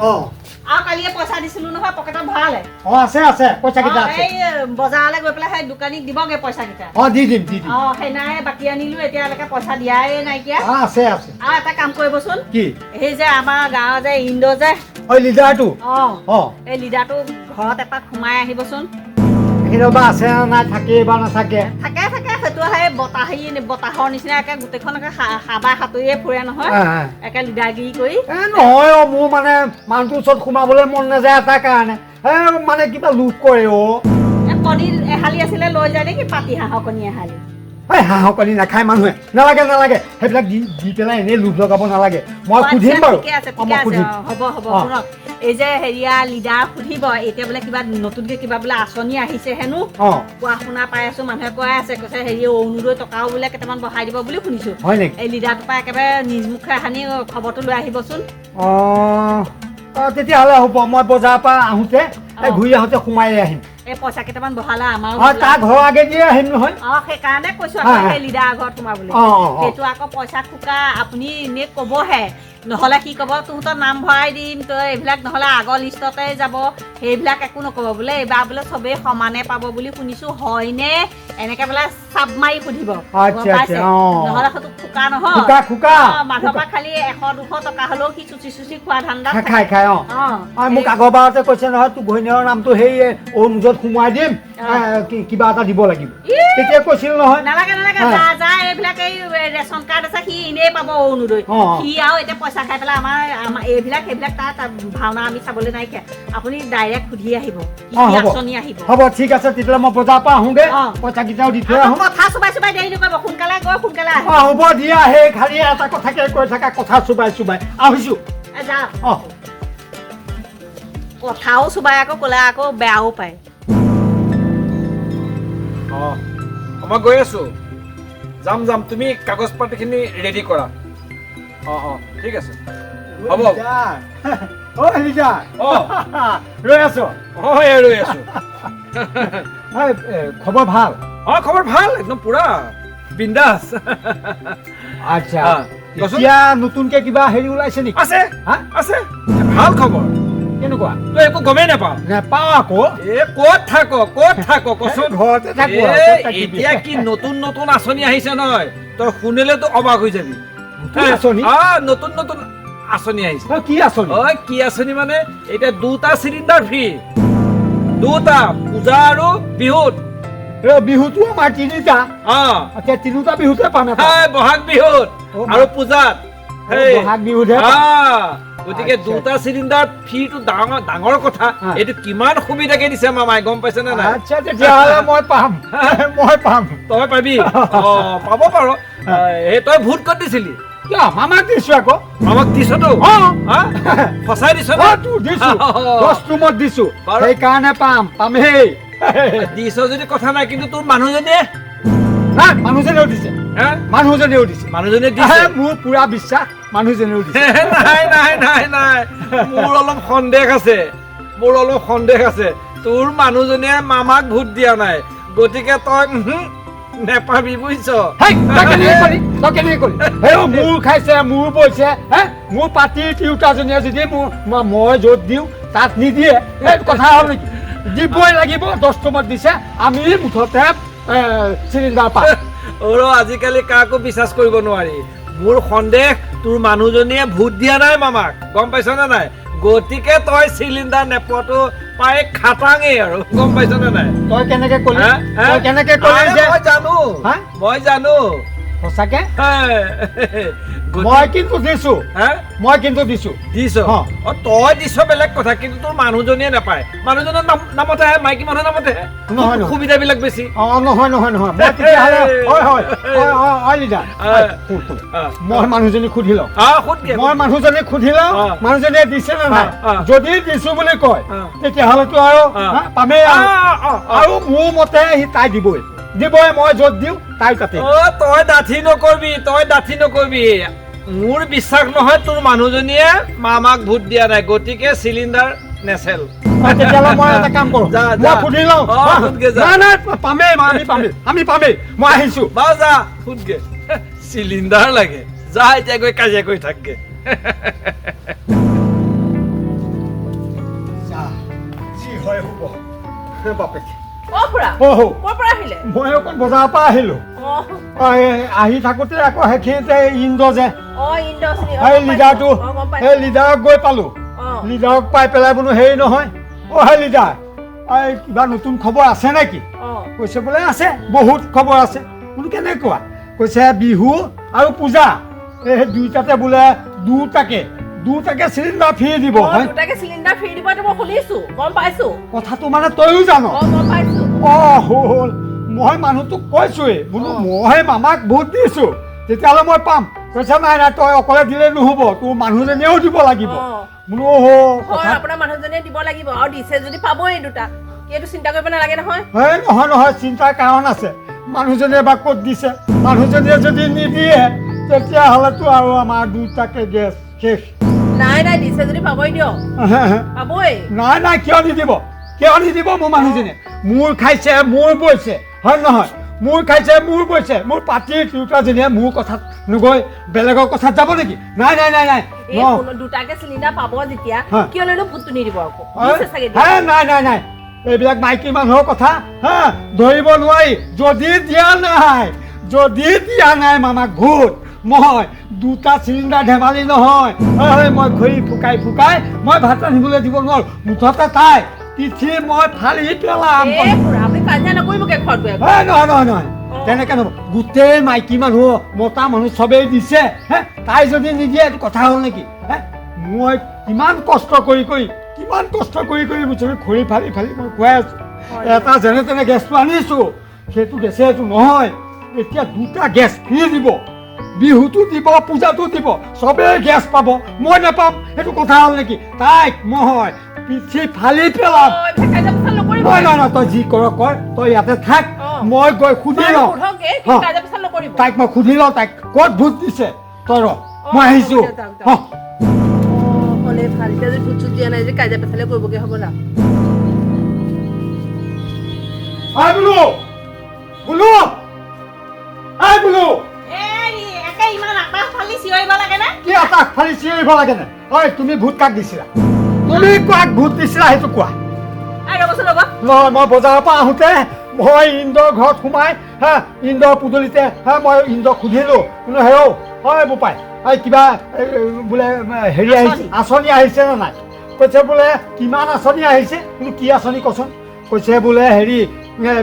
আৰু কালিয়ে পইচা দিছিলো নহয় পকেটত ভৰালে আছে পইচা কেইটা আছে এই বজাৰলৈ গৈ পেলাই সেই দোকানীক দিবগে পইচা কেইটা দি দিম সেইনাই বাকী আনিলো এতিয়ালৈকে পইচা দিয়াই নাইকিয়া আছে আৰু এটা কাম কৰিবচোন কি সেই যে আমাৰ গাঁৱৰ যে ইন্দ্ৰ যে লিডাৰটো এই লিডাৰটো ঘৰত এপাক সোমাই আহিবচোন বা আছে নাই থাকে বা নাথাকে থাকে সেইটো সেই বতাহৰ নিচিনা একে গোটেইখন একে সাবাই সাঁতুৰিয়ে ফুৰে নহয় একে লিডাৰগিৰি কৰি নহয় মোৰ মানে মানুহটোৰ ওচৰত সোমাবলৈ মন নাযায় এটা কাৰণে মানে কিবা লোভ কৰে কণী এহালি আছিলে লৈ যায় নেকি পাতি হাঁহৰ কণী এহালি হাঁহৰ কণী নাখায় মানুহে নালাগে সেইবিলাক দি পেলাই এনেই লোভ লগাব নালাগে মই সুধিম বাৰু হ'ব শুনক এই যে হেৰিয়া লিডাৰ সুধিব এতিয়া বোলে কিবা নতুনকে কিবা বোলে আঁচনি আহিছে হেনো কোৱা শুনা পাই আছো মানুহে কৈ আছে কৈছে হেৰি অৰুণোদয় টকাও বোলে কেইটামান বঢ়াই দিব বুলি শুনিছো এই লিডাৰটোৰ পৰা একেবাৰে নিজ মুখে সানি খবৰটো লৈ আহিবচোন তেতিয়াহ'লে হ'ব মই বজাৰৰ পৰা আহোঁতে ঘূৰি আহোঁতে সোমাই আহিম এই পইচা কেইটামান বঢ়ালে আমাৰ তাৰ ঘৰৰ আগে দিয়ে আহিম নহয় সেইকাৰণে কৈছো সেই লিডাৰ ঘৰত সোমাবলৈ সেইটো আকৌ পইচা খোকা আপুনি এনেই ক'বহে নহ'লে কি ক'ব তহঁতৰ নাম ভৰাই দিম তই এইবিলাক নহ'লে আগৰ লিষ্টতে যাব সেইবিলাক একো নক'ব বোলে এইবাৰ বোলে চবেই সমানে পাব বুলি শুনিছো হয়নে এনেকে বোলে চাপ মাৰি সুধিব নহ'লে সেইটো খোকা নহয় মানুহৰ পৰা খালি 100-200 টকা হ'লেও সি চুচি খোৱা ধান্দা খাই মোক আগৰবাৰতে কৈছে নহয় তোৰ ঘৈণীয়েকৰ নামটো সেই অৰুণোদয়ত সোমোৱাই দিম কিবা এটা দিব লাগিব তেতিয়া কৈছিল নহয় নালাগে যা এইবিলাক এই ৰেচন কাৰ্ড আছে সি এনেই পাব অৰুণোদয় সি আৰু এতিয়া পইচা খাই পেলাই আমাৰ এইবিলাক সেইবিলাক তাৰ ভাওনা আমি চাবলৈ নাইকিয়া আপুনি ডাইৰেক্ট সুধি আহিব আঁচনি আহিব হ'ব ঠিক আছে তেতিয়াহ'লে মই বজাৰৰ পৰা আহোঁগে পইচা কেইটাও দি থৈ আহোঁ কথা চুবাই দেৰি নকৰিব সোনকালে গৈ সোনকালে আহিব হ'ব দিয়া সেই খালি এটা কথাকে কৈ থাকা কথা চুবাই আহিছোঁ যা কথাও চুবাই আকৌ ক'লে আকৌ বেয়াও পায় মই গৈ আছো যাম তুমি কাগজ পাতিখিনি ৰেডি কৰা ঠিক আছে হ'ব ৰৈ আছো খবৰ ভাল খবৰ ভাল একদম পুৰা বিন্দাছ আচ্ছা এতিয়া নতুনকে কিবা হেৰি ওলাইছে নেকি আছে ভাল খবৰ কেনেকুৱা তই একো গমেই নাপাওঁ আকৌ ক'ত থাক কচোন ঘৰতে থাকো এতিয়া কি নতুন আঁচনি আহিছে নহয় তই শুনিলেতো অবাক হৈ যাবি নতুন আঁচনি আহিছে কি আঁচনি মানে এতিয়া 2টা চিলিণ্ডাৰ ফ্ৰী 2টা পূজা আৰু বিহুতো আমাৰ 3টা তিনিটা বিহুতে পাম বহাগ বিহুত আৰু পূজাত বহাগ বিহুতে গতিকে 2টা চিলিণ্ডাৰ ফ্ৰীটো ডাঙৰ কথা এইটো কিমান সুবিধাকে দিছে মামাই গম পাইছে নে নাই আচ্ছা তেতিয়াহ'লে মই পাম তই পাবি পাব পাৰ তই ভোট ক'ত দিছিলি মামাক দিছো আকৌ মামাক দিছতো সঁচাই দিছ ৰুমত দিছো সেইকাৰণে পামেই দিছ যদি কথা নাই কিন্তু তোৰ মানুহজনীয়ে মানুহজনেও দিছে মোৰ পুৰা বিশ্বাস মানুহজনেও দিছে নাই মোৰ অলপ সন্দেহ আছে তোৰ মানুহজনীয়ে মামাক ভোট দিয়া নাই গতিকে তই নেপাবি বুজিছ মোৰ খাইছে মোৰ বৈছে মোৰ পাৰ্টিৰ তিৰোতাজনীয়ে যদি মই য'ত দিওঁ তাত নিদিয়ে কথা হ'ল নেকি দিবই লাগিব 10 ৰুমত দিছে আমি মুঠতে চিলিণ্ডাৰ পাম আজিকালি কাকো বিশ্বাস কৰিব নোৱাৰি মোৰ সন্দেহ তোৰ মানুহজনীয়ে ভোট দিয়া নাই মামাক গম পাইছ নে নাই গতিকে তই চিলিণ্ডাৰ নেপোৱাটো পাই খাটাঙেই আৰু গম পাইছ নে নাই তই কেনেকে কলি মই জানো সঁচাকে মই কিন্তু দিছো তই দিছ বেলেগ কথা কিন্তু তোৰ মানুহজনীয়ে নাপায় মানুহজনৰ নামতে মাইকী মানুহ নামতে সুবিধাবিলাক বেছি মই মানুহজনীক সুধি লওঁ মানুহজনীয়ে দিছে নে নাই যদি দিছো বুলি কয় তেতিয়াহ'লেতো আৰু পামেই আৰু মোৰ মতে সি তাই দিবই মই য'ত দিওঁ তাই তাতে তই ডাঠি নকৰিবি মোৰ বিশ্বাস নহয় তোৰ মানুহজনীয়ে মামাক ভোট দিয়া নাই গতিকে চিলিণ্ডাৰ নেচেল তেতিয়াহ'লে মই এটা কাম কৰোঁ মই সুধি লওঁ আমি পামেই মই আহিছো বাৰু যা সুধগে চিলিণ্ডাৰ লাগে যা এতিয়া গৈ কাজিয়া কৰি থাকগে হয় হ'ব বাপেক অ খুৰা অহো ক'ৰ পৰা আহিলে মই অকণ বজাৰৰ পৰা আহিলোঁ আহি থাকোঁতে আকৌ সেইখিনিতে ইন্দ্ৰ যে ইণ্ডাষ্ট্ৰী সেই লিডাৰটো সেই লিডাৰক গৈ পালোঁ লিডাৰক পাই পেলাই বোলো হেৰি নহয় সেই লিডাৰ এই কিবা নতুন খবৰ আছে নেকি কৈছে বোলে আছে বহুত খবৰ আছে বোলো কেনেকুৱা কৈছে বিহু আৰু পূজা এই দুইটাতে বোলে দুটাকে চিলিণ্ডাৰ ফ্ৰী দিব হয় দুটাকে চিলিণ্ডাৰ ফ্ৰী দিব মই শুনিছো গম পাইছো কথাটো মানে তইও জান গম পাইছো হ'ল মই মানুহটোক কৈছোৱেই বোলো মই মামাক ভোট দিছোঁ তেতিয়াহ'লে মই পাম কৈছে নাই তই অকলে দিলে নহ'ব তোৰ মানুহজনীয়েও দিব লাগিব বোলো আপোনাৰ মানুহজনীয়ে দিব লাগিব আৰু দিছে যদি পাবই দুটা এইটো চিন্তা কৰিব নালাগে নহয় নহয় চিন্তাৰ কাৰণ আছে মানুহজনীয়ে বা ক'ত দিছে মানুহজনীয়ে যদি নিদিয়ে তেতিয়াহ'লেতো আৰু আমাৰ দুটাকে গেছ শেষ নাই দিছে যদি পাবই দিয়ক পাবই নাই কিয় নিদিব মোৰ মানুহজনীয়ে মোৰ খাইছে মোৰ বৈছে হয় নহয় মোৰ খাইছে মোৰ বৈছে মোৰ পাৰ্টীৰ তিৰোতাজনীয়ে মোৰ কথাত নগৈ বেলেগৰ কথাত যাব নেকি নাই দুটাকে চিলিণ্ডাৰ পাব যেতিয়া কিয় লৈনো ভোটটো নিদিব আকৌ নাই এইবিলাক মাইকী মানুহৰ কথা ধৰিব নোৱাৰি যদি দিয়া নাই মামাক ভোট মই দুটা চিলিণ্ডাৰ ধেমালি নহয় মই খৰি ফুকাই মই ভাত ৰান্ধিবলৈ দিব নোৱাৰো মুঠতে তাই তিথি মই ফালি পেলাম নহয় তেনেকে নহ'ব গোটেই মাইকী মানুহ মতা মানুহ চবেই দিছে তাই যদি নিদিয়ে এইটো কথা হ'ল নেকি মই কিমান কষ্ট কৰি মুঠতে খৰি ফালি মই খুৱাই আছো এটা যেনে তেনে গেছটো আনিছো সেইটো গেছে এইটো নহয় এতিয়া দুটা গেছ ফ্ৰী দিব বিহুটো দিব পূজাটো দিব চবেই গেছ পাব মই নাপাম সেইটো কথা হ'ল নেকি তাইক মই পিঠি ফালি পেলাম নহয় তই যি কৰ তই ইয়াতে থাক মই গৈ সুধি লওঁ তাইক মই সুধি লওঁ তাইক ক'ত ভোট দিছে তই ৰ মই আহিছো তুমি ভোট কাক দিছিলা সেইটো কোৱা মই বজাৰৰ পৰা আহোঁতে মই ইন্দ্ৰৰ ঘৰত সোমাই ইন্দ্ৰৰ পুদলিতে মই ইন্দ্ৰক সুধিলো হয় বোপাই কিবা বোলে হেৰি আহিছে আঁচনি আহিছে নে নাই কৈছে বোলে কিমান আঁচনি আহিছে কিন্তু কি আঁচনি কচোন কৈছে বোলে হেৰি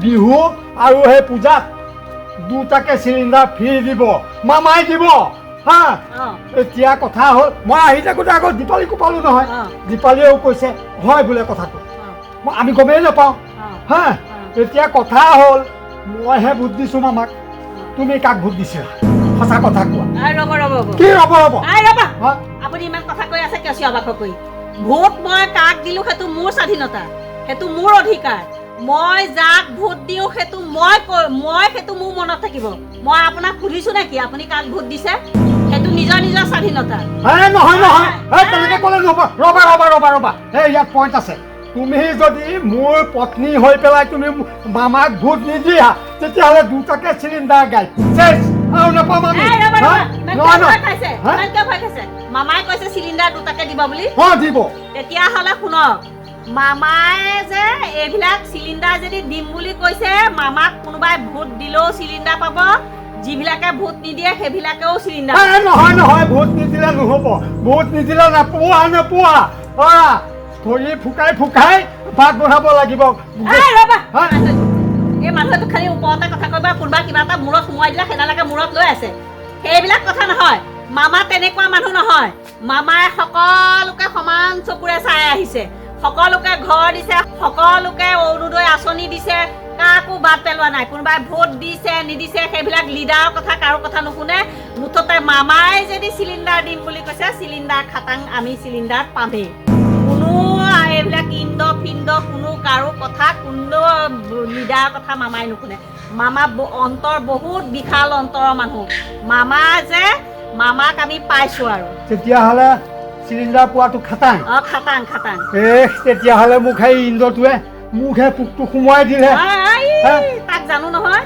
বিহু আৰু সেই পূজাত দুটাকে চিলিণ্ডাৰ ফ্ৰী দিব মামাই দিব এতিয়া কথা হ'ল মই আহি থাকোঁতে আকৌ দীপালীকো পালোঁ নহয় দীপালীয়েও কৈছে হয় বোলে কথাটো আমি গমেই নাপাওঁ এতিয়া কথা হ'ল মইহে ভোট দিছোঁ মামাক তুমি কাক ভোট দিছিলা সঁচা কথা কোৱা কি ৰ'ব আপুনি ইমান কথা কৈ আছে কিয় চিঞৰ বাখৰ কৰি ভোট মই কাক দিলোঁ সেইটো মোৰ স্বাধীনতা সেইটো মোৰ অধিকাৰ মই যাক ভোট দিওঁ সেইটো মই সেইটো মোৰ মনত থাকিব মই আপোনাক সুধিছোঁ নেকি আপুনি কাক ভোট দিছে সেইটো নিজৰ স্বাধীনতা নহয় তেনেকে ক'লে নহ'ব ৰ'বা ইয়াত পইণ্ট আছে তুমি যদি মোৰ পত্নী হৈ পেলাই তুমি মামাক ভোট নিদিয়া তেতিয়াহ'লে দুটাকে চিলিণ্ডাৰ গাই আৰু নাপাম আমি মামাই কৈছে চিলিণ্ডাৰ দুটাকে দিব বুলি দিব তেতিয়াহ'লে শুনক মামাই যে এইবিলাক চিলিণ্ডাৰ যদি দিম বুলি কৈছে মামাক কোনোবাই ভোট দিলেও চিলিণ্ডাৰ পাব যিবিলাকে ভোট নিদিয়ে সেইবিলাকেও চিলিণ্ডাৰ নহয় ভোট নিদিলে নহ'ব ভোট নিদিলে নোপোৱা খৰি ফুকাই ভাত বনাব লাগিব এই মানুহেতো খালি ওপৰতে কথা কয় বা কোনোবা কিবা এটা মূৰত সোমোৱাই দিলে সেইডালকে মূৰত লৈ আছে সেইবিলাক কথা নহয় মামা তেনেকুৱা মানুহ নহয় মামাই সকলোকে সমান চকুৰে চাই আহিছে সকলোকে ঘৰ দিছে সকলোকে অৰুণোদয় আঁচনি দিছে কাকো বাদ পেলোৱা নাই কোনোবাই ভোট দিছে নিদিছে সেইবিলাক লিডাৰৰ কথা কাৰো কথা নুশুনে মুঠতে মামাই যদি চিলিণ্ডাৰ দিম বুলি কৈছে চিলিণ্ডাৰ খাটাং আমি চিলিণ্ডাৰ পামেই কোনো এইবিলাক ফিন্দ কোনো কাৰো কথা কোনো লিডাৰৰ কথা মামাই নুশুনে মামা অন্তৰ বহুত বিশাল অন্তৰৰ মানুহ মামাক আমি পাইছোঁ আৰু তেতিয়াহ'লে চিলিণ্ডাৰ পোৱাটো খাটাং তেতিয়াহ'লে মোক সেই ইন্দ্ৰটোৱে মুখে পোকটো সোমোৱাই দিলে তাক জানো নহয়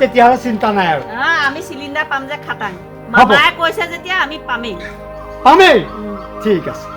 তেতিয়াহ'লে চিন্তা নাই আৰু আমি চিলিণ্ডাৰ পাম যে খাটাং মামাই কৈছে যেতিয়া আমি পামেই ঠিক আছে